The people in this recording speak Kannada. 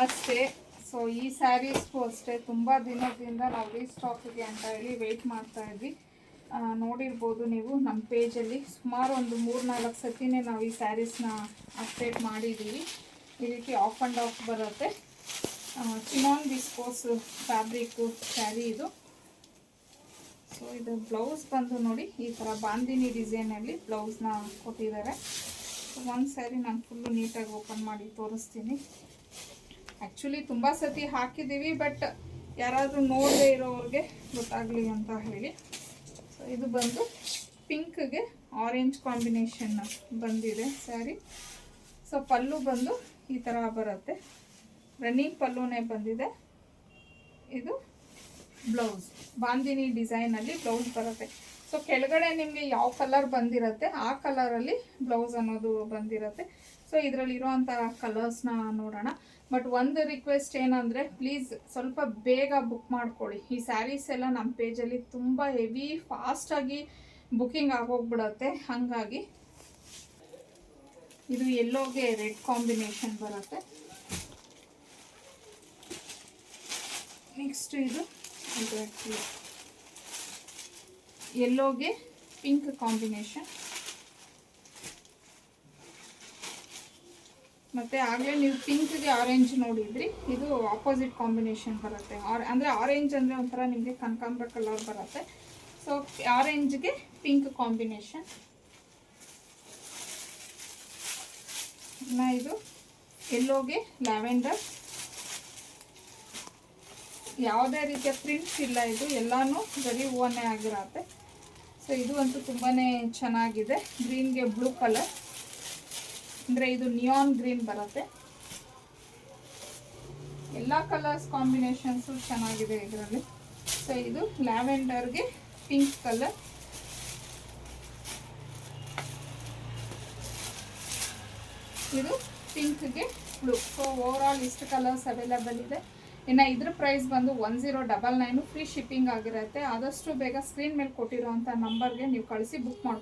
ಅಷ್ಟೇ. ಸೊ ಈ ಸ್ಯಾರೀಸ್ಗೂ ಅಷ್ಟೇ ತುಂಬ ದಿನದಿಂದ ನಾವು ರೀಸ್ಟಾಕಿಗೆ ಅಂತ ಹೇಳಿ ವೆಯ್ಟ್ ಮಾಡ್ತಾ ಇದ್ವಿ. ನೋಡಿರ್ಬೋದು ನೀವು ನಮ್ಮ ಪೇಜಲ್ಲಿ ಸುಮಾರು ಒಂದು 3-4 ಸತಿನೇ ನಾವು ಈ ಸ್ಯಾರೀಸ್ನ ಅಪ್ಡೇಟ್ ಮಾಡಿದ್ದೀವಿ. ಈ ರೀತಿ ಆಫ್ ಆ್ಯಂಡ್ ಆಫ್ ಬರುತ್ತೆ. ಚಿನಾನ್ ವಿಸ್ಕೋಸ್ ಫ್ಯಾಬ್ರಿಕ್ಕು ಸ್ಯಾರಿ ಇದು. ಸೊ ಇದು ಬ್ಲೌಸ್ ಬಂದು ನೋಡಿ ಈ ಥರ ಬಾಂದಿನಿ ಡಿಸೈನಲ್ಲಿ ಬ್ಲೌಸ್ನ ಕೊಟ್ಟಿದ್ದಾರೆ. ಸೊ ಒಂದು ಸ್ಯಾರಿ ನಾನು ಫುಲ್ಲು ನೀಟಾಗಿ ಓಪನ್ ಮಾಡಿ ತೋರಿಸ್ತೀನಿ. ಆ್ಯಕ್ಚುಲಿ ತುಂಬ ಸತಿ ಹಾಕಿದ್ದೀವಿ, ಬಟ್ ಯಾರಾದರೂ ನೋಡದೇ ಇರೋರಿಗೆ ಗೊತ್ತಾಗಲಿ ಅಂತ ಹೇಳಿ. ಸೊ ಇದು ಬಂದು ಪಿಂಕ್ಗೆ ಆರೆಂಜ್ ಕಾಂಬಿನೇಷನ್ ಬಂದಿದೆ ಸ್ಯಾರಿ. ಸೊ ಪಲ್ಲು ಬಂದು ಈ ಥರ ಬರುತ್ತೆ, ರನ್ನಿಂಗ್ ಪಲ್ಲುನೇ ಬಂದಿದೆ. ಇದು ಬ್ಲೌಸ್ ಬಾಂದಿನಿ ಡಿಸೈನಲ್ಲಿ ಬ್ಲೌಸ್ ಬರುತ್ತೆ. ಸೊ ಕೆಳಗಡೆ ನಿಮಗೆ ಯಾವ ಕಲರ್ ಬಂದಿರುತ್ತೆ ಆ ಕಲರಲ್ಲಿ ಬ್ಲೌಸ್ ಅನ್ನೋದು ಬಂದಿರುತ್ತೆ. ಸೊ ಇದರಲ್ಲಿರೋವಂಥ ಕಲರ್ಸ್ನ ನೋಡೋಣ. ಬಟ್ ಒಂದು ರಿಕ್ವೆಸ್ಟ್ ಏನಂದರೆ, ಪ್ಲೀಸ್ ಸ್ವಲ್ಪ ಬೇಗ ಬುಕ್ ಮಾಡ್ಕೊಳ್ಳಿ. ಈ ಸ್ಯಾರೀಸ್ ಎಲ್ಲ ನಮ್ಮ ಪೇಜಲ್ಲಿ ತುಂಬ ಹೆವಿ ಫಾಸ್ಟಾಗಿ ಬುಕ್ಕಿಂಗ್ ಆಗೋಗ್ಬಿಡುತ್ತೆ. ಹಾಗಾಗಿ ಇದು ಯೆಲ್ಲೋಗೆ ರೆಡ್ ಕಾಂಬಿನೇಷನ್ ಬರುತ್ತೆ. ನೆಕ್ಸ್ಟ್ ಇದು ಯೆಲ್ಲೋಗೆ ಪಿಂಕ್ ಕಾಂಬಿನೇಷನ್. ಮತ್ತು ಆಗಲೇ ನೀವು ಪಿಂಕ್ಗೆ ಆರೆಂಜ್ ನೋಡಿದ್ರಿ, ಇದು ಆಪೋಸಿಟ್ ಕಾಂಬಿನೇಷನ್ ಬರುತ್ತೆ. ಅಂದರೆ ಆರೆಂಜ್ ಅಂದರೆ ಒಂಥರ ನಿಮಗೆ ಕನಕಾಂಬರ ಕಲರ್ ಬರುತ್ತೆ. ಸೊ ಆರೆಂಜ್ಗೆ ಪಿಂಕ್ ಕಾಂಬಿನೇಷನ್. ಇದು ಯೆಲ್ಲೋಗೆ ಲ್ಯಾವೆಂಡರ್. ಯಾವುದೇ ರೀತಿಯ ಪ್ರಿಂಟ್ಸ್ ಇಲ್ಲ, ಇದು ಎಲ್ಲನೂ ಬರೀ ಹೂವನ್ನೇ ಆಗಿರುತ್ತೆ. ಸೊ ಇದು ಅಂತೂ ತುಂಬಾ ಚೆನ್ನಾಗಿದೆ. ಗ್ರೀನ್ಗೆ ಬ್ಲೂ ಕಲರ್, ಅಂದರೆ ಇದು ನಿಯಾನ್ ಗ್ರೀನ್ ಬರುತ್ತೆ. ಎಲ್ಲ ಕಲರ್ಸ್ ಕಾಂಬಿನೇಷನ್ಸು ಚೆನ್ನಾಗಿದೆ ಇದರಲ್ಲಿ. ಸೊ ಇದು ಲ್ಯಾವೆಂಡರ್ಗೆ ಪಿಂಕ್ ಕಲರ್. ಇದು ಪಿಂಕ್ಗೆ ಬ್ಲೂ. ಸೊ ಓವರಾಲ್ ಇಷ್ಟು ಕಲರ್ಸ್ ಅವೈಲೇಬಲ್ ಇದೆ. ಇನ್ನು ಇದ್ರ ಪ್ರೈಸ್ ಬಂದು 1099, ಫ್ರೀ ಶಿಪ್ಪಿಂಗ್ ಆಗಿರುತ್ತೆ. ಆದಷ್ಟು ಬೇಗ ಸ್ಕ್ರೀನ್ ಮೇಲೆ ಕೊಟ್ಟಿರೋವಂಥ ನಂಬರ್ಗೆ ನೀವು ಕಳಿಸಿ ಬುಕ್ ಮಾಡ್ಕೊಳ್ಳಿ.